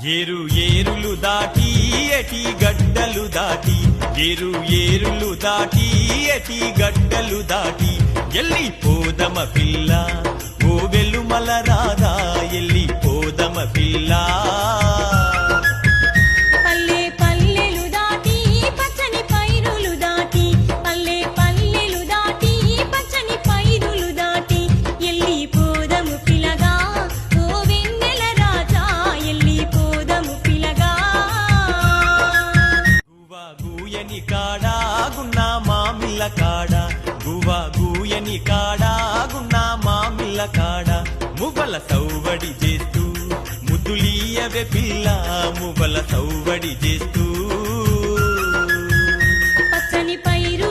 ఏరు ఏరులు దాటి ఎటి గడ్డలు దాటి ఏరు ఏరులు దాటి ఎటి గడ్డలు దాటి ఎల్లి పోదమ పిల్ల ఓ వెలుమల రాధా ఎల్లి పోదమ పిల్ల కాడా గున్నా మామిళ్ళ కాడ గువా గూయని కాడా గున్నా మామిళ్ళ కాడ మువ్వల సౌవడి చేస్తూ ముద్దులీయవే పిల్ల మువ్వల సౌవడి చేస్తూ పచ్చని పైరు